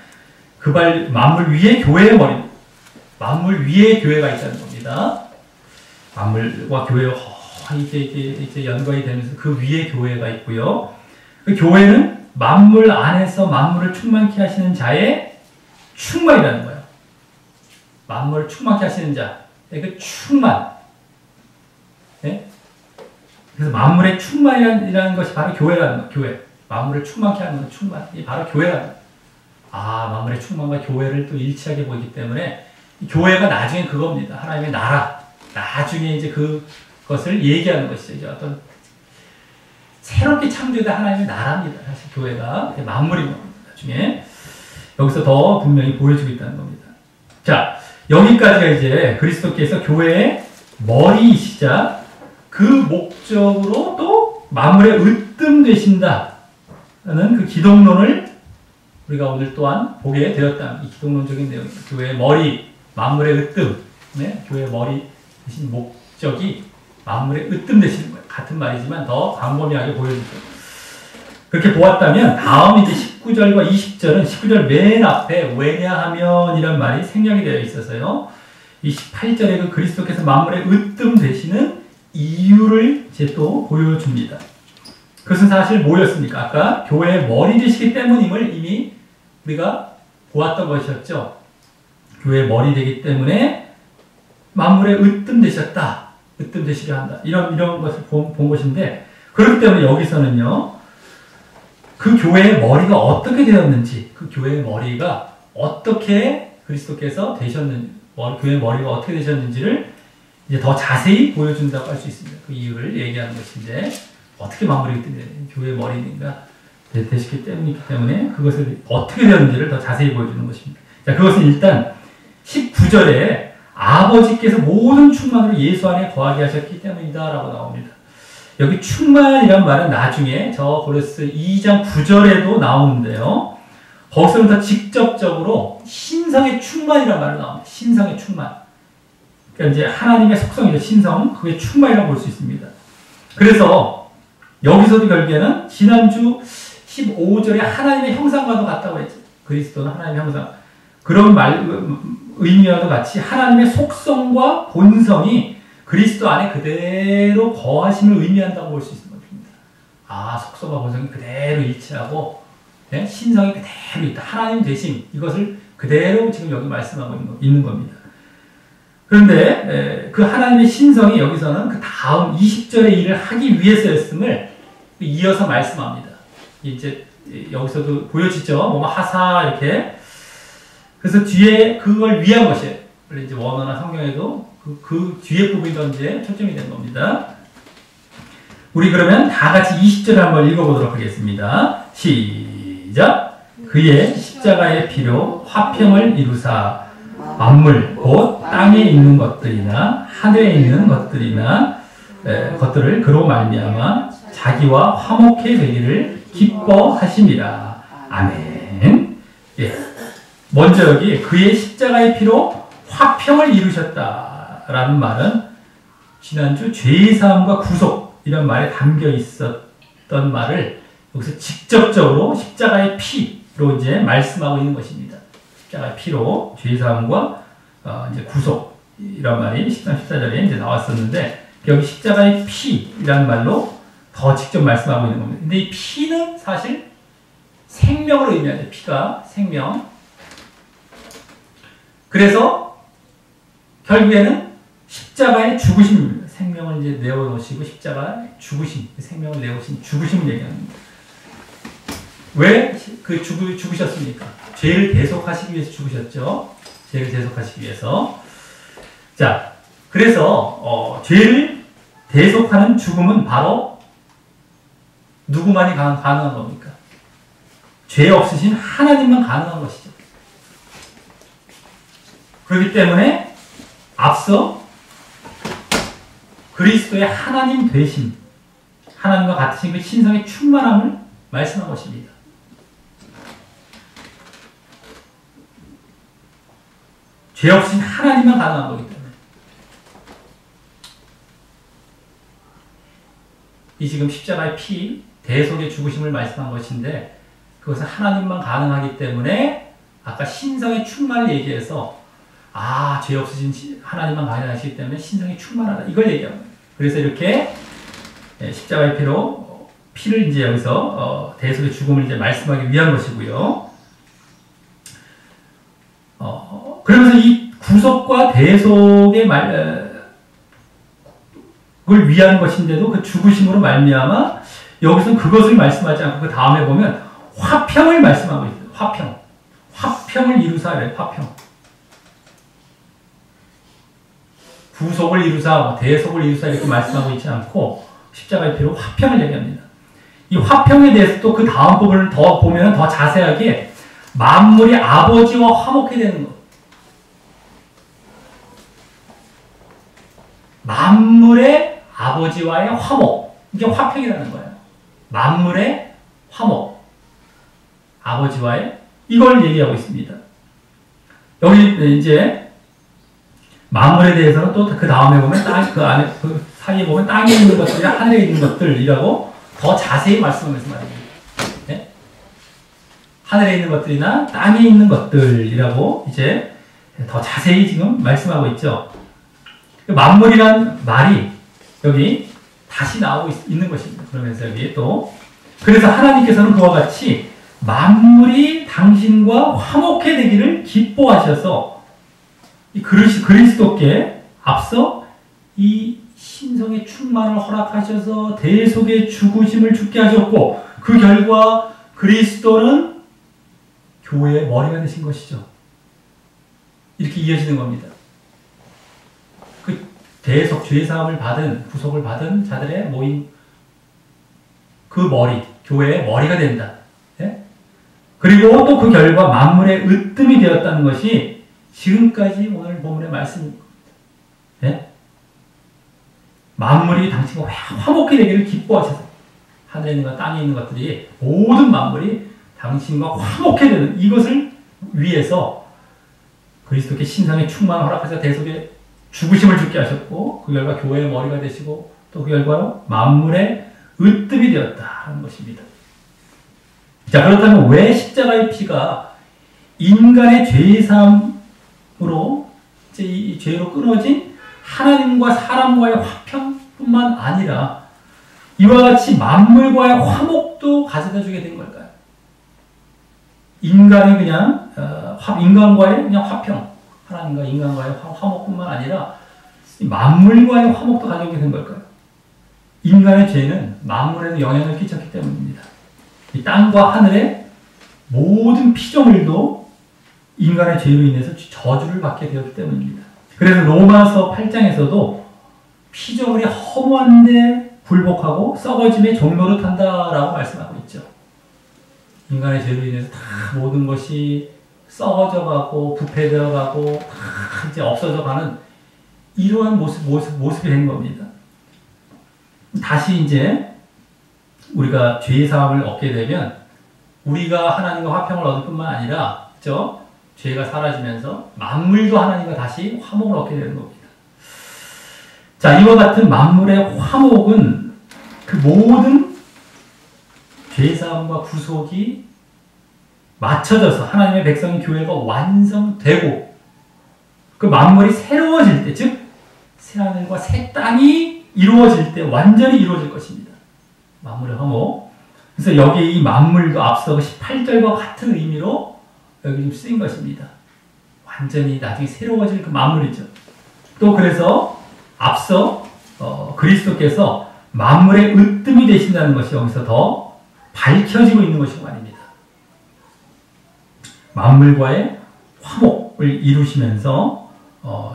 만물 위에 교회의 머리, 만물 위에 교회가 있다는 겁니다. 만물과 교회가 이제 연관이 되면서 그 위에 교회가 있고요. 그 교회는 만물 안에서 만물을 충만케 하시는 자의 충만이라는 거예요. 만물을 충만케 하시는 자, 그 충만. 네? 그래서 만물의 충만이라는 것이 바로 교회라는 거예요. 교회. 만물을 충만케 하는 건 충만. 이게 바로 교회라는 거예요. 만물의 충만과 교회를 또 일치하게 보이기 때문에 교회가 나중에 그겁니다. 하나님의 나라. 나중에 이제 그것을 얘기하는 것이죠. 이제 어떤 새롭게 창조된 하나님의 나라입니다. 사실 교회가 만물인 겁니다. 나중에 여기서 더 분명히 보여주고 있다는 겁니다. 자, 여기까지가 이제 그리스도께서 교회의 머리이시자 그 목적으로 또 만물의 으뜸 되신다는 그 기독론을 우리가 오늘 또한 보게 되었다. 이 기독론적인 내용, 교회의 머리, 만물의 으뜸, 네? 교회의 머리 되신 목적이 만물의 으뜸 되시는 거예요. 같은 말이지만 더 광범위하게 보여주죠. 그렇게 보았다면 다음 이제 19절과 20절은 19절 맨 앞에 왜냐하면 이란 말이 생략이 되어 있어서요. 이 18절에 그 그리스도께서 만물의 으뜸 되시는 이유를 이제 또 보여줍니다. 그것은 사실 뭐였습니까? 아까 교회의 머리 되시기 때문임을 이미 우리가 보았던 것이었죠. 교회의 머리 되기 때문에 만물의 으뜸 되셨다. 으뜸 되시려 한다. 이런 것을 본 것인데 그렇기 때문에 여기서는요. 그 교회의 머리가 어떻게 되었는지 그 교회의 머리가 어떻게 그리스도께서 되셨는지 교회의 머리가 어떻게 되셨는지를 이제 더 자세히 보여준다고 할 수 있습니다. 그 이유를 얘기하는 것인데 어떻게 만물이 교회의 머리가 되시기 때문에 그것을 어떻게 되었는지를 더 자세히 보여주는 것입니다. 자, 그것은 일단 19절에 아버지께서 모든 충만으로 예수 안에 거하게 하셨기 때문이다 라고 나옵니다. 여기 충만이란 말은 나중에 저 고린도서 2장 9절에도 나오는데요. 거기서부터 직접적으로 신성의 충만이란 말이 나옵니다. 신성의 충만. 그러니까 이제 하나님의 속성이죠. 신성. 그게 충만이라고 볼 수 있습니다. 그래서 여기서도 결국에는 지난주 15절에 하나님의 형상과도 같다고 했죠. 그리스도는 하나님의 형상. 그런 의미와도 같이 하나님의 속성과 본성이 그리스도 안에 그대로 거하심을 의미한다고 볼 수 있습니다. 속성과 본성이 그대로 일치하고 네? 신성이 그대로 있다. 하나님 되심 이것을 그대로 지금 여기 말씀하고 있는 겁니다. 그런데 그 하나님의 신성이 여기서는 그 다음 20절의 일을 하기 위해서였음을 이어서 말씀합니다. 이제 여기서도 보여지죠. 뭐 하사 이렇게. 그래서 뒤에 그걸 위한 것이에요. 원래 이제 원어나 성경에도 그 뒤에 부분이 더 이제 초점이 된 겁니다. 우리 그러면 다 같이 20절을 한번 읽어보도록 하겠습니다. 시작! 그의 십자가의 피로 화평을 이루사 만물 곧 땅에 있는 것들이나 하늘에 있는 것들을 그로 말미암아 자기와 화목해 되기를 기뻐하심이라. 아멘. 예. 먼저 여기 그의 십자가의 피로 화평을 이루셨다라는 말은 지난주 죄사함과 구속 이런 말에 담겨 있었던 말을 여기서 직접적으로 십자가의 피로 이제 말씀하고 있는 것입니다. 십자가의 피로 죄사함과 이제 구속 이런 말이 13, 14절에 이제 나왔었는데 여기 십자가의 피라는 말로 더 직접 말씀하고 있는 겁니다. 근데 이 피는 사실 생명으로 의미하죠. 피가 생명. 그래서 결국에는 십자가의 죽으심입니다. 생명을 이제 내어놓으시고 십자가 죽으심, 생명을 내어놓으신 죽으심을 얘기합니다. 왜 죽으셨습니까? 죄를 대속하시기 위해서 죽으셨죠. 죄를 대속하시기 위해서. 자, 그래서 죄를 대속하는 죽음은 바로 누구만이 가능한 겁니까? 죄 없으신 하나님만 가능한 것이죠. 그렇기 때문에 앞서 그리스도의 하나님 되심, 하나님과 같으신 그 신성의 충만함을 말씀한 것입니다. 죄 없으신 하나님만 가능한 거기 때문에 이 지금 십자가의 피, 대속의 죽으심을 말씀한 것인데 그것은 하나님만 가능하기 때문에 아까 신성의 충만을 얘기해서 죄 없으신 하나님만 가능하시기 때문에 신성이 충만하다. 이걸 얘기합니다. 그래서 이렇게 십자가의 피를 이제 여기서 대속의 죽음을 이제 말씀하기 위한 것이고요. 그러면서 이 구속과 대속의 을 위한 것인데도 그 죽으심으로 말미암아 여기서는 그것을 말씀하지 않고 그 다음에 보면 화평을 말씀하고 있어요. 화평을 이루사 그래요. 화평. 구속을 이루사, 대속을 이루사 이렇게 말씀하고 있지 않고 십자가의 피로 화평을 얘기합니다. 이 화평에 대해서 또 그 다음 부분을 더 보면 더 자세하게 만물이 아버지와 화목해 되는 것. 만물의 아버지와의 화목. 이게 화평이라는 거예요. 만물의 화목. 아버지와의 이걸 얘기하고 있습니다. 여기 이제 만물에 대해서는 또 그 다음에 보면 그 안에 그 사이에 보면 땅에 있는 것들이 하늘에 있는 것들이라고 더 자세히 말씀하면서 말입니다. 네? 하늘에 있는 것들이나 땅에 있는 것들이라고 이제 더 자세히 지금 말씀하고 있죠. 만물이란 말이 여기 다시 나오고 있는 것입니다. 그러면서 여기 또 그래서 하나님께서는 그와 같이 만물이 당신과 화목해 되기를 기뻐하셔서 이 그리스도께 앞서 이 신성의 충만을 허락하셔서 대속의 죽으심을 죽게 하셨고 그 결과 그리스도는 교회의 머리가 되신 것이죠. 이렇게 이어지는 겁니다. 그 대속 죄사함을 받은 구속을 받은 자들의 모임 그 머리 교회의 머리가 된다. 네? 그리고 또 그 결과 만물의 으뜸이 되었다는 것이 지금까지 오늘 본문의 말씀입니다. 네? 만물이 당신과 화목해 되기를 기뻐하셔서 하늘에 있는 것, 땅에 있는 것들이 모든 만물이 당신과 화목해 되는 이것을 위해서 그리스도께 신성의 충만을 허락하셔서 대속의 죽으심을 죽게 하셨고 그 결과 교회의 머리가 되시고 또 그 결과로 만물의 으뜸이 되었다는 것입니다. 자, 그렇다면 왜 십자가의 피가 인간의 죄사함으로 이제 이 죄로 끊어진 하나님과 사람과의 화평뿐만 아니라 이와 같이 만물과의 화목도 가져다 주게 된 걸까요? 인간이 그냥 인간과의 그냥 화평, 하나님과 인간과의 화목뿐만 아니라 만물과의 화목도 가져오게 된 걸까요? 인간의 죄는 만물에도 영향을 끼쳤기 때문입니다. 이 땅과 하늘의 모든 피조물도 인간의 죄로 인해서 저주를 받게 되었기 때문입니다. 그래서 로마서 8장에서도 피조물이 허무한데 굴복하고 썩어짐의 종로를 탄다라고 말씀하고 있죠. 인간의 죄로 인해서 다 모든 것이 썩어져 가고 부패되어 가고 다 이제 없어져 가는 이러한 모습이 된 겁니다. 다시 이제 우리가 죄의 사함을 얻게 되면 우리가 하나님과 화평을 얻을 뿐만 아니라 그렇죠? 죄가 사라지면서 만물도 하나님과 다시 화목을 얻게 되는 겁니다. 자, 이와 같은 만물의 화목은 그 모든 죄사함과 구속이 맞춰져서 하나님의 백성 교회가 완성되고 그 만물이 새로워질 때, 즉 새하늘과 새 땅이 이루어질 때 완전히 이루어질 것입니다. 만물의 화목. 그래서 여기 이 만물도 앞서 18절과 같은 의미로 여기 좀 쓰인 것입니다. 완전히 나중에 새로워질 그 만물이죠. 또 그래서 앞서 그리스도께서 만물의 으뜸이 되신다는 것이 여기서 더 밝혀지고 있는 것이고 말입니다. 만물과의 화목을 이루시면서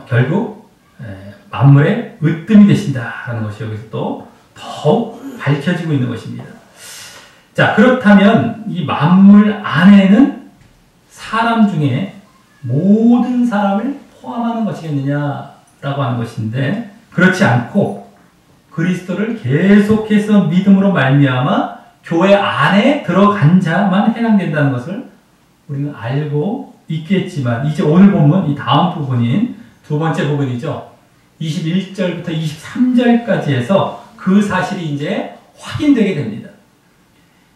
결국 만물의 으뜸이 되신다라는 것이 여기서 또 더욱 밝혀지고 있는 것입니다. 자, 그렇다면 이 만물 안에는 사람 중에 모든 사람을 포함하는 것이겠느냐라고 하는 것인데, 그렇지 않고 그리스도를 계속해서 믿음으로 말미암아 교회 안에 들어간 자만 해당된다는 것을 우리는 알고 있겠지만, 이제 오늘 본문 이 다음 부분인 두 번째 부분이죠. 21절부터 23절까지 해서 그 사실이 이제 확인되게 됩니다.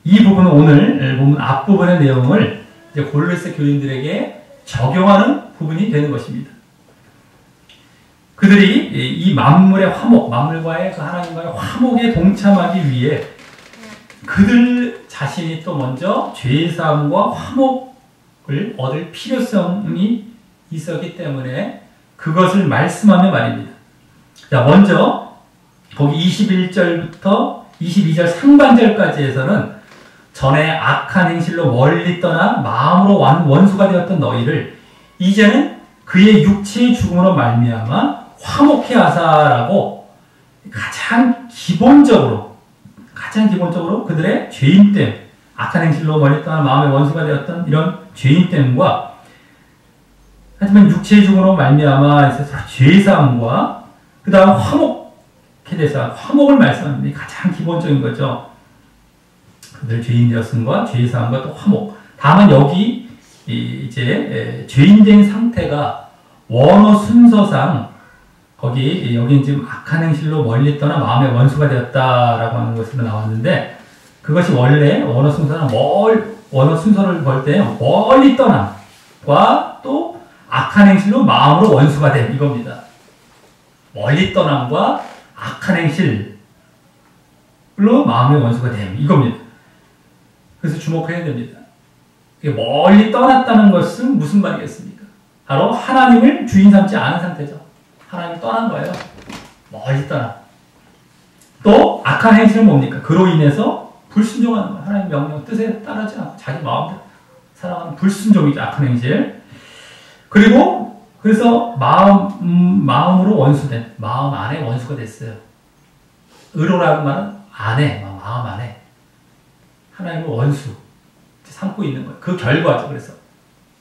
이 부분은 오늘 본문 앞부분의 내용을 이제 골로새 교인들에게 적용하는 부분이 되는 것입니다. 그들이 이 만물의 화목, 만물과의 그 하나님과의 화목에 동참하기 위해 그들 자신이 또 먼저 죄사함과 화목을 얻을 필요성이 있었기 때문에 그것을 말씀하며 말입니다. 자, 먼저 거기 21절부터 22절 상반절까지 해서는 전에 악한 행실로 멀리 떠나 마음으로 원수가 되었던 너희를 이제는 그의 육체의 죽음으로 말미암아 화목해 하사라고 가장 기본적으로 그들의 죄인됨, 악한 행실로 멀리 떠나 마음의 원수가 되었던 이런 죄인됨과, 하지만 육체의 죽음으로 말미암아 죄사함과 그 다음 화목해 대해서 화목을 말씀하는 게 가장 기본적인 거죠. 그들 죄인 되었음과 죄사함과 또 화목. 다만 여기 이제 죄인된 상태가 원어 순서상 여기 지금 악한 행실로 멀리 떠나 마음의 원수가 되었다라고 하는 것으로 나왔는데, 그것이 원래 원어 순서를 볼 때 멀리 떠남과 또 악한 행실로 마음으로 원수가 됨, 이겁니다. 멀리 떠남과 악한 행실로 마음의 원수가 됨, 이겁니다. 그래서 주목해야 됩니다. 멀리 떠났다는 것은 무슨 말이겠습니까? 바로 하나님을 주인 삼지 않은 상태죠. 하나님을 떠난 거예요. 멀리 떠나. 또 악한 행실은 뭡니까? 그로 인해서 불순종하는 거예요. 하나님 명령 뜻에 따르지 않고 자기 마음대로 살아가는 불순종이죠. 악한 행실. 그리고 그래서 마음으로 원수된, 마음 안에 원수가 됐어요. 의로라는 말은 안에, 마음 안에 하나님을 원수 삼고 있는 거예요. 그 결과죠. 그래서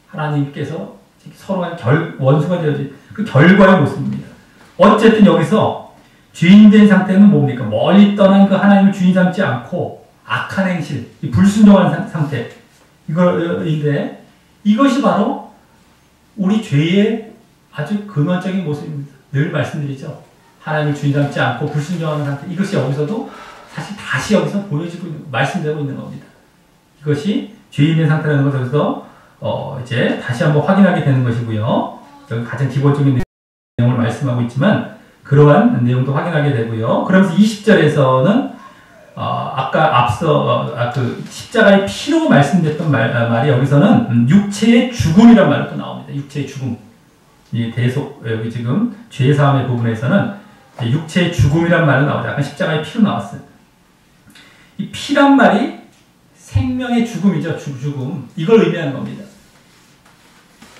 하나님께서 서로 원수가 되어진 그 결과의 모습입니다. 어쨌든 여기서 주인된 상태는 뭡니까? 멀리 떠난 그 하나님을 주인 삼지 않고 악한 행실, 불순종한 상태, 이거인데, 이것이 바로 우리 죄의 아주 근원적인 모습입니다. 늘 말씀드리죠. 하나님을 주인 삼지 않고 불순종하는 상태, 이것이 여기서도 사실 다시 여기서 보여지고 말씀되고 있는 겁니다. 이것이 죄인된 상태라는 것을 여기서 이제 다시 한번 확인하게 되는 것이고요. 여기 가장 기본적인 내용을 말씀하고 있지만 그러한 내용도 확인하게 되고요. 그러면서 20절에서는 아까 앞서 그 십자가의 피로 말씀드렸던 말이 여기서는 육체의 죽음이란 말이 또 나옵니다. 육체의 죽음. 이 여기 지금 죄사함의 부분에서는 육체의 죽음이란 말이 나오죠. 아까 십자가의 피로 나왔어요. 이 피란 말이 생명의 죽음이죠. 죽음. 이걸 의미하는 겁니다.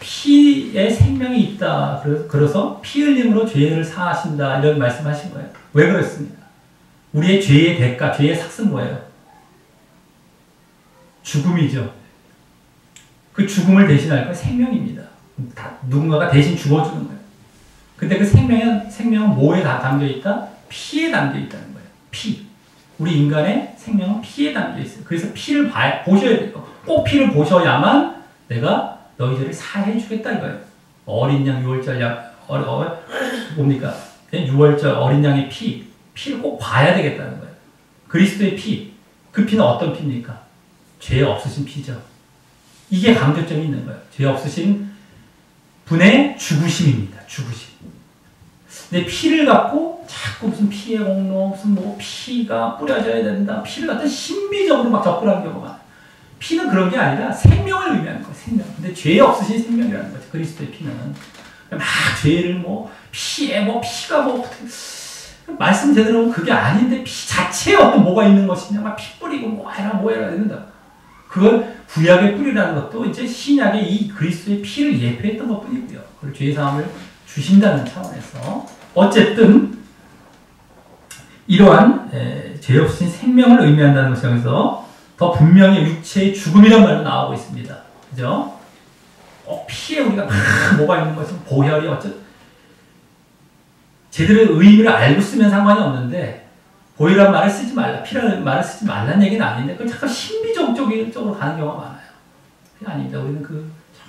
피에 생명이 있다. 그래서 피 흘림으로 죄를 사하신다. 이런 말씀하신 거예요. 왜 그렇습니까? 우리의 죄의 대가, 죄의 삭은 뭐예요? 죽음이죠. 그 죽음을 대신할 건 생명입니다. 누군가가 대신 죽어주는 거예요. 근데 그 생명은 뭐에 다 담겨있다? 피에 담겨있다는 거예요. 피. 우리 인간의 생명은 피에 담겨있어요. 그래서 피를 보셔야 돼요. 꼭 피를 보셔야만 내가 너희들을 사해주겠다 이거예요. 어린 양, 유월절 양, 뭡니까? 6월절 어린 양의 피를 꼭 봐야 되겠다는 거예요. 그리스도의 피, 그 피는 어떤 피입니까? 죄 없으신 피죠. 이게 강조점이 있는 거예요. 죄 없으신 분의 죽으심입니다. 죽으심. 근데 피를 갖고 자꾸 무슨 피의 공로, 무슨 피가 뿌려져야 된다. 피를 갖다 신비적으로 막 접근하는 경우가 많아요. 피는 그런 게 아니라 생명을 의미하는 거예요. 생명. 근데 죄 없으신 생명이라는 거죠. 그리스도의 피는. 막 죄를 피가 말씀 제대로 보면 그게 아닌데 피 자체에 어떤 뭐가 있는 것이냐, 막 피 뿌리고 뭐해라 이런다. 그건 구약의 뿌리라는 것도 이제 신약의 이 그리스도의 피를 예표했던 것뿐이고요. 그걸 죄 사함을 주신다는 차원에서 어쨌든 이러한 죄 없으신 생명을 의미한다는 것이 여기서 더 분명히 육체의 죽음이라는 말도 나오고 있습니다. 그죠? 피에 우리가 막 뭐가 있는 것은 보혈이 제대로 의미를 알고 쓰면 상관이 없는데 보혈이라는 말을 쓰지 말라, 피라는 말을 쓰지 말라는 얘기는 아닌데 그걸 잠깐 신비적으로 가는 경우가 많아요. 그게 아닙니다. 우리는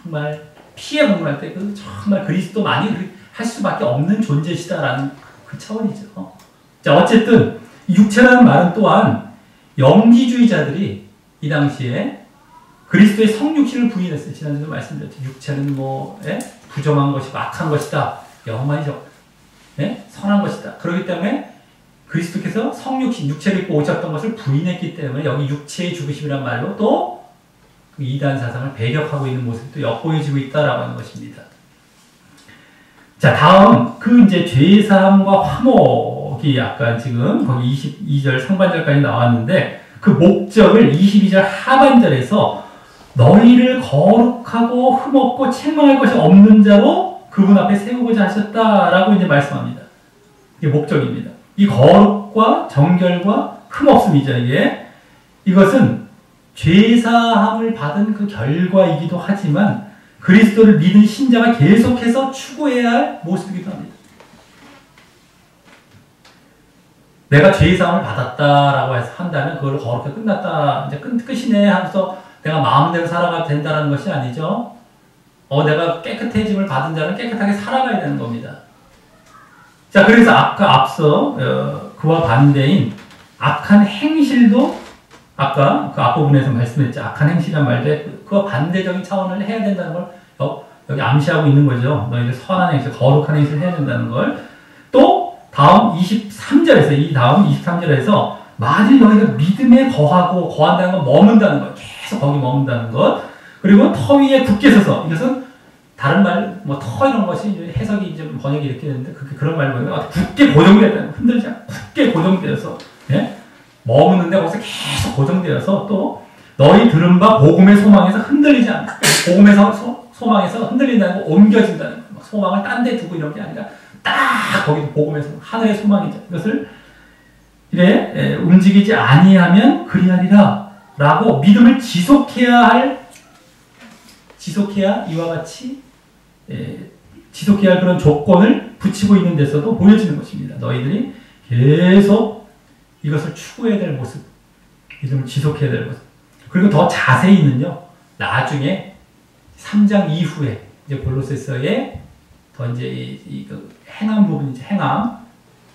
정말 피에 공부할 때 정말 그리스도만이 할 수밖에 없는 존재시다라는 그 차원이죠. 자, 어쨌든 육체라는 말은 또한 영지주의자들이 이 당시에 그리스도의 성육신을 부인했어요. 지난주에 말씀드렸죠. 육체는 부정한 것이고 악한 것이다. 영만이죠. 선한 것이다. 그렇기 때문에 그리스도께서 성육신, 육체를 입고 오셨던 것을 부인했기 때문에 여기 육체의 죽으심이란 말로 또 그 이단 사상을 배격하고 있는 모습도 엿보여지고 있다라고 하는 것입니다. 자, 다음 이제 죄사함과 화목이 약간 지금 거기 22절 상반절까지 나왔는데 그 목적을 22절 하반절에서 너희를 거룩하고 흠없고 책망할 것이 없는 자로 그분 앞에 세우고자 하셨다라고 이제 말씀합니다. 이게 목적입니다. 이 거룩과 정결과 흠없음이죠. 이것은 죄사함을 받은 그 결과이기도 하지만 그리스도를 믿은 신자가 계속해서 추구해야 할 모습이기도 합니다. 내가 죄사함을 받았다라고 해서 한다면 그걸 거룩하게 끝났다, 이제 끝이네 하면서 내가 마음대로 살아가도 된다는 것이 아니죠. 내가 깨끗해짐을 받은 자는 깨끗하게 살아가야 되는 겁니다. 자, 그래서 앞서 그와 반대인 악한 행실도 아까 그 앞부분에서 말씀했죠. 악한 행실이란 말도 그와 반대적인 차원을 해야 된다는 걸 여기 암시하고 있는 거죠. 너희들 선한 행실, 거룩한 행실을 해야 된다는 걸. 또 다음 23절에서 만일 너희가 믿음에 거한다는 건 머문다는 것, 계속 거기 머문다는 것. 그리고 터 위에 굳게 서서, 이것은 다른 말, 터 이런 것이 해석이 이제 번역이 이렇게 되는데 그런 말로 굳게 고정되다는 거, 흔들지 않고 굳게 고정되어서 머무는데 거기서 계속 고정되어서 또 너희 들은 바 복음의 소망에서 흔들리지 않고 복음의 소망에서 흔들린다는 거, 옮겨진다는 거, 소망을 딴 데 두고 이런 게 아니라 딱 거기도 복음의 소망, 하늘의 소망이죠. 이것을 움직이지 아니하면 그리하리라 라고 믿음을 지속해야 이와 같이 지속해야 할 그런 조건을 붙이고 있는 데서도 보여지는 것입니다. 너희들이 계속 이것을 추구해야 될 모습, 믿음을 지속해야 될 모습. 그리고 더 자세히는요, 나중에 3장 이후에 이제 골로새서의 더 이제 그 행함 부분이죠. 행함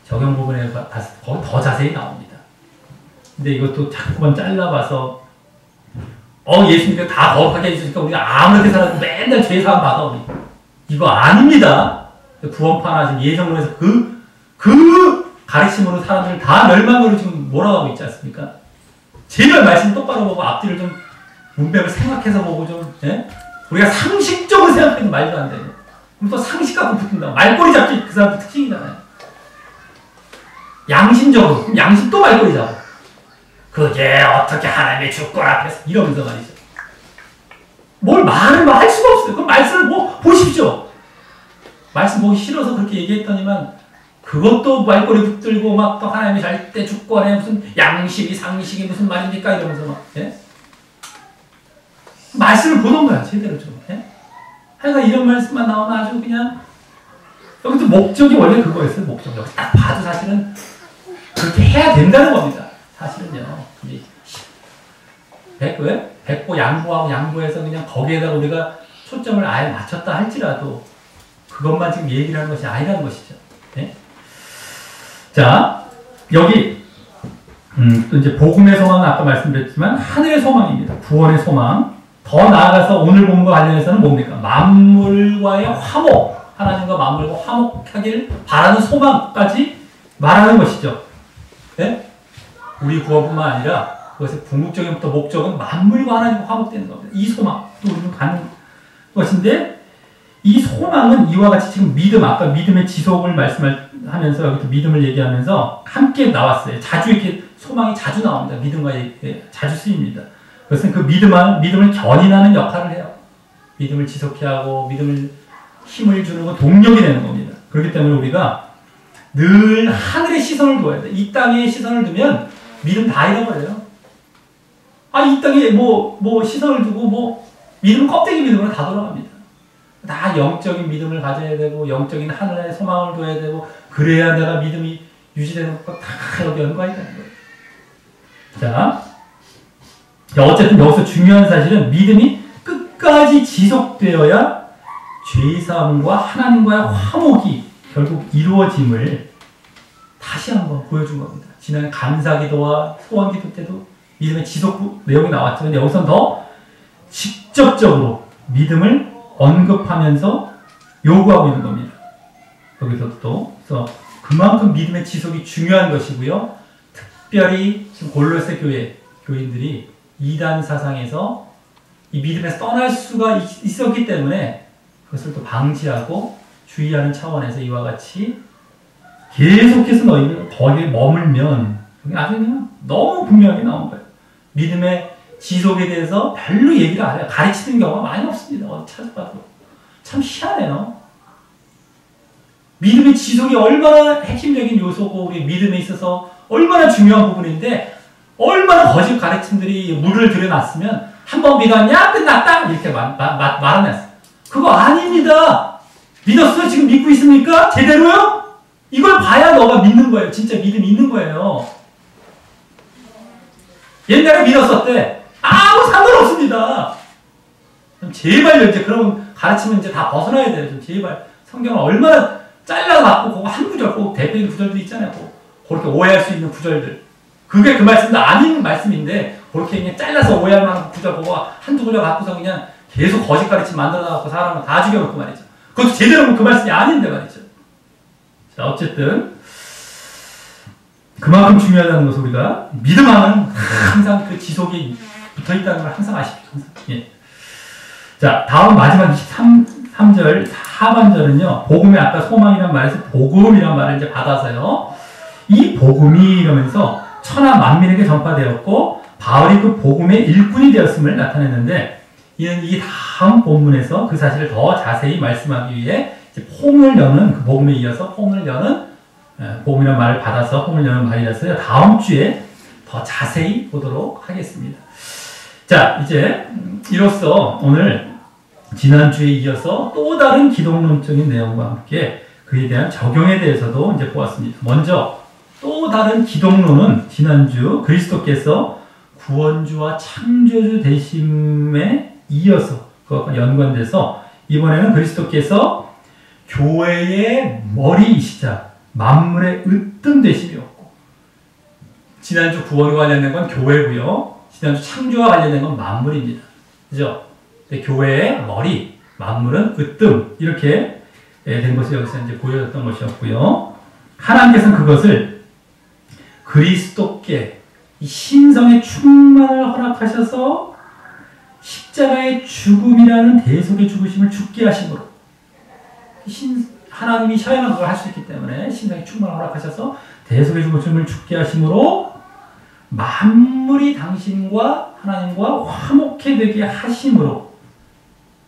적용 부분에 봤을 때 거기 더 자세히 나옵니다. 근데 이것도 자꾸만 잘라봐서 예수님께서 다 거룩하게 해주시니까 우리가 아무렇게 살아도 맨날 죄사함 받아 우리. 이거 아닙니다. 구원파나 지금 예정론에서 그 가르침으로 사람들 다 멸망으로 지금 몰아가고 있지 않습니까? 제발 말씀 똑바로 보고 앞뒤를 좀 문맥을 생각해서 보고 좀 우리가 상식적으로 생각해도 말도 안 돼요. 그럼 또 상식 갖고 붙는다. 말꼬리 잡기 그 사람 특징이잖아요. 양심적으로 그럼 양심 또 말꼬리 잡아. 그게 어떻게 하나님의 주권 앞에서 이러면서 말이죠. 뭘 말을 할 수가 없어요. 그럼 말씀을 보십시오. 말씀 보기 싫어서 그렇게 얘기했더니만 그것도 말꼬리 붙들고 막 또 하나님이 절대 주권에 무슨 양심이 상식이 무슨 말입니까 이러면서 막 말씀을 보는 거야 제대로 좀. 하여간 이런 말씀만 나오면 아주 그냥 여기도 목적이 원래 그거였어요. 목적 여기 딱 봐도 사실은 그렇게 해야 된다는 겁니다. 사실은요. 백보 양보하고 양보해서 그냥 거기에다 우리가 초점을 아예 맞췄다 할지라도 그것만 지금 얘기를 하는 것이 아니라는 것이죠. 자, 여기 또 이제 복음의 소망은 아까 말씀드렸지만 하늘의 소망입니다. 구원의 소망. 더 나아가서 오늘 본과 관련해서는 뭡니까? 만물과의 화목, 하나님과 만물과 화목하길 바라는 소망까지 말하는 것이죠. 우리 구원뿐만 아니라 그것의 궁극적인 목적은 만물과 하나님과 화목되는 겁니다. 이 소망, 또 우리는 가는 것인데 이 소망은 이와 같이 지금 믿음, 아까 믿음의 지속을 하면서 여기서 믿음을 얘기하면서 함께 나왔어요. 자주 이렇게 소망이 자주 나옵니다. 믿음과 자주 쓰입니다. 그것은 그 믿음을 견인하는 역할을 해요. 믿음을 지속해 하고 믿음을 힘을 주는 건 동력이 되는 겁니다. 그렇기 때문에 우리가 늘 하늘의 시선을 둬야 돼. 이 땅에 시선을 두면 믿음 다 잃어버려요. 이 땅에 시선을 두고 믿음은 껍데기 믿음으로 다 돌아갑니다. 다 영적인 믿음을 가져야 되고 영적인 하늘의 소망을 둬야 되고 그래야 내가 믿음이 유지되는 것과 다 여기 연관이 되는 거예요. 자, 어쨌든 여기서 중요한 사실은 믿음이 끝까지 지속되어야 죄사함과 하나님과의 화목이 결국 이루어짐을 다시 한번 보여준 겁니다. 지난 감사기도와 소원기도 때도 믿음의 지속 내용이 나왔죠. 근데 여기서는 더 직접적으로 믿음을 언급하면서 요구하고 있는 겁니다. 여기서도 또 그래서 그만큼 믿음의 지속이 중요한 것이고요. 특별히 지금 골로새 교회 교인들이 이단 사상에서 이 믿음에서 떠날 수가 있었기 때문에 그것을 또 방지하고 주의하는 차원에서 이와 같이 계속해서 너희들 거기에 머물면 아주 그냥 너무 분명히 나온 거예요. 믿음의 지속에 대해서 별로 얘기를 안 해요. 가르치는 경우가 많이 없습니다. 어디 찾아봐도. 참 희한해요. 믿음의 지속이 얼마나 핵심적인 요소고 우리 믿음에 있어서 얼마나 중요한 부분인데 얼마나 거짓 가르침들이 물을 들여놨으면 한 번 믿었냐? 끝났다? 이렇게 말아냈어요. 그거 아닙니다. 믿었어요? 지금 믿고 있습니까? 제대로요? 이걸 봐야 너가 믿는 거예요. 진짜 믿음이 있는 거예요. 옛날에 믿었었대. 아무 상관없습니다. 제발요, 이제 그런 가르치면 이제 다 벗어나야 돼요. 좀 제발. 성경을 얼마나 잘라갖고, 그거 한 구절, 꼭 대표적인 구절들 있잖아요. 그렇게 오해할 수 있는 구절들. 그게 그 말씀도 아닌 말씀인데, 그렇게 그냥 잘라서 오해할 만한 구절, 그거 한두 구절 갖고서 그냥 계속 거짓 가르침 만들어갖고 사람을 다 죽여놓고 말이죠. 그것도 제대로 그 말씀이 아닌데 말이죠. 자, 어쨌든, 그만큼 중요하다는 것을 우리가 믿음하면 항상 그 지속이 붙어 있다는 걸 항상 아십시오. 항상. 예. 자, 다음 마지막 23절 하반절은요. 복음의 아까 소망이란 말에서 복음이란 말을 이제 받아서요. 이 복음이 이러면서 천하 만민에게 전파되었고 바울이 그 복음의 일꾼이 되었음을 나타냈는데 이는 이 다음 본문에서 그 사실을 더 자세히 말씀하기 위해 이제 폼을 여는 그 복음에 이어서 폼을 여는 복음이란 말을 받아서 폼을 여는 말이라서요. 다음 주에 더 자세히 보도록 하겠습니다. 자, 이제 이로써 오늘 지난주에 이어서 또 다른 기독론적인 내용과 함께 그에 대한 적용에 대해서도 이제 보았습니다. 먼저 또 다른 기독론은 지난주 그리스도께서 구원주와 창조주 되심에 이어서 그것과 연관돼서 이번에는 그리스도께서 교회의 머리이시자 만물의 으뜸 되심이었고 지난주 구원과 관련된 건 교회고요. 지난주 창조와 관련된 건 만물입니다. 그죠? 교회의 머리, 만물은 으뜸 이렇게 된 것이 여기서 이제 보여졌던 것이었고요. 하나님께서는 그것을 그리스도께 이 신성의 충만을 허락하셔서 십자가의 죽음이라는 대속의 죽으심을 죽게 하심으로 하나님이 셔야만 그걸 할 수 있기 때문에 신성의 충만을 허락하셔서 대속의 죽으심을 죽게 하심으로 만물이 당신과 하나님과 화목해 되게 하심으로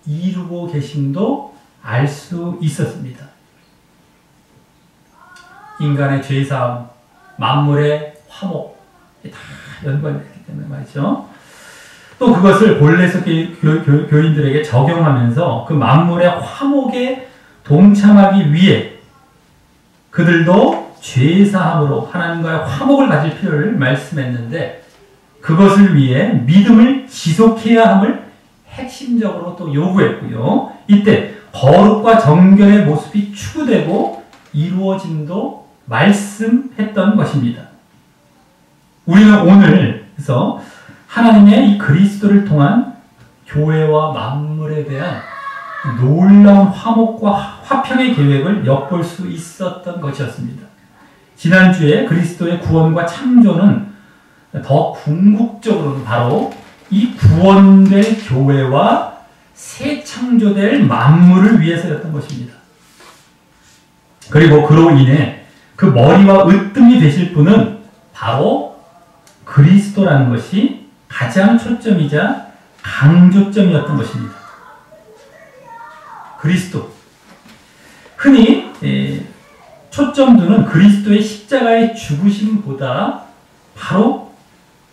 이루고 계심도 알 수 있었습니다. 인간의 죄사함, 만물의 화목 다 연관되기 때문에 말이죠. 또 그것을 골로새 교인들에게 적용하면서 그 만물의 화목에 동참하기 위해 그들도 죄사함으로 하나님과의 화목을 가질 필요를 말씀했는데 그것을 위해 믿음을 지속해야 함을 핵심적으로 또 요구했고요. 이때 거룩과 정결의 모습이 추구되고 이루어짐도 말씀했던 것입니다. 우리는 오늘 그래서 하나님의 이 그리스도를 통한 교회와 만물에 대한 놀라운 화목과 화평의 계획을 엿볼 수 있었던 것이었습니다. 지난주에 그리스도의 구원과 창조는 더 궁극적으로는 바로 이 구원될 교회와 새 창조될 만물을 위해서였던 것입니다. 그리고 그로 인해 그 머리와 으뜸이 되실 분은 바로 그리스도라는 것이 가장 초점이자 강조점이었던 것입니다. 그리스도. 흔히 초점두는 그리스도의 십자가의 죽으심보다 바로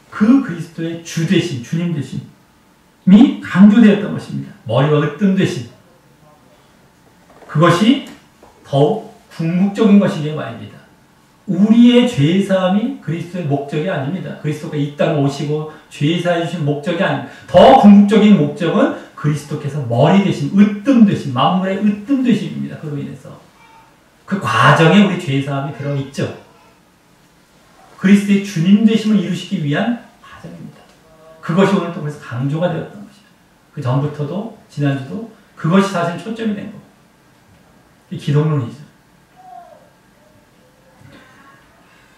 그 그리스도의 주 되심, 주님 되심이 강조되었던 것입니다. 머리와 으뜸 되심. 그것이 더욱 궁극적인 것이기에 말입니다. 우리의 죄사함이 그리스도의 목적이 아닙니다. 그리스도가 이 땅에 오시고 죄사해 주신 목적이 아닙니다. 더 궁극적인 목적은 그리스도께서 머리 되심, 으뜸 되심, 만물의 으뜸 되심입니다. 그로 인해서. 그 과정에 우리 죄사함이 들어있죠. 그리스도의 주님 되심을 이루시기 위한 과정입니다. 그것이 오늘 또 그래서 강조가 되었던 것이죠. 그 전부터도 지난주도 그것이 사실 초점이 된 거고. 이 기독론이죠.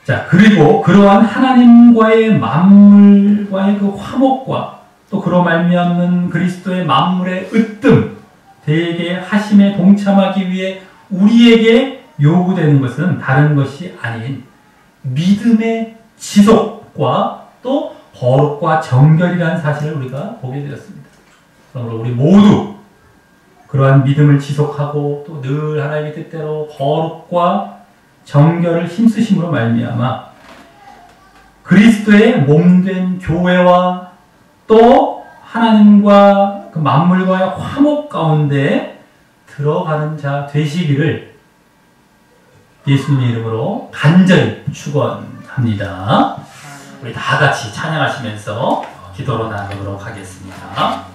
자, 그리고 그러한 하나님과의 만물과의 그 화목과 또 그로 말미암는 그리스도의 만물의 으뜸 되게 하심에 동참하기 위해 우리에게 요구되는 것은 다른 것이 아닌 믿음의 지속과 또 거룩과 정결이라는 사실을 우리가 보게 되었습니다. 그러므로 우리 모두 그러한 믿음을 지속하고 또 늘 하나님의 뜻대로 거룩과 정결을 힘쓰심으로 말미암아 그리스도의 몸된 교회와 또 하나님과 그 만물과의 화목 가운데 들어가는 자 되시기를 예수님의 이름으로 간절히 축원합니다. 우리 다 같이 찬양하시면서 기도로 나누도록 하겠습니다.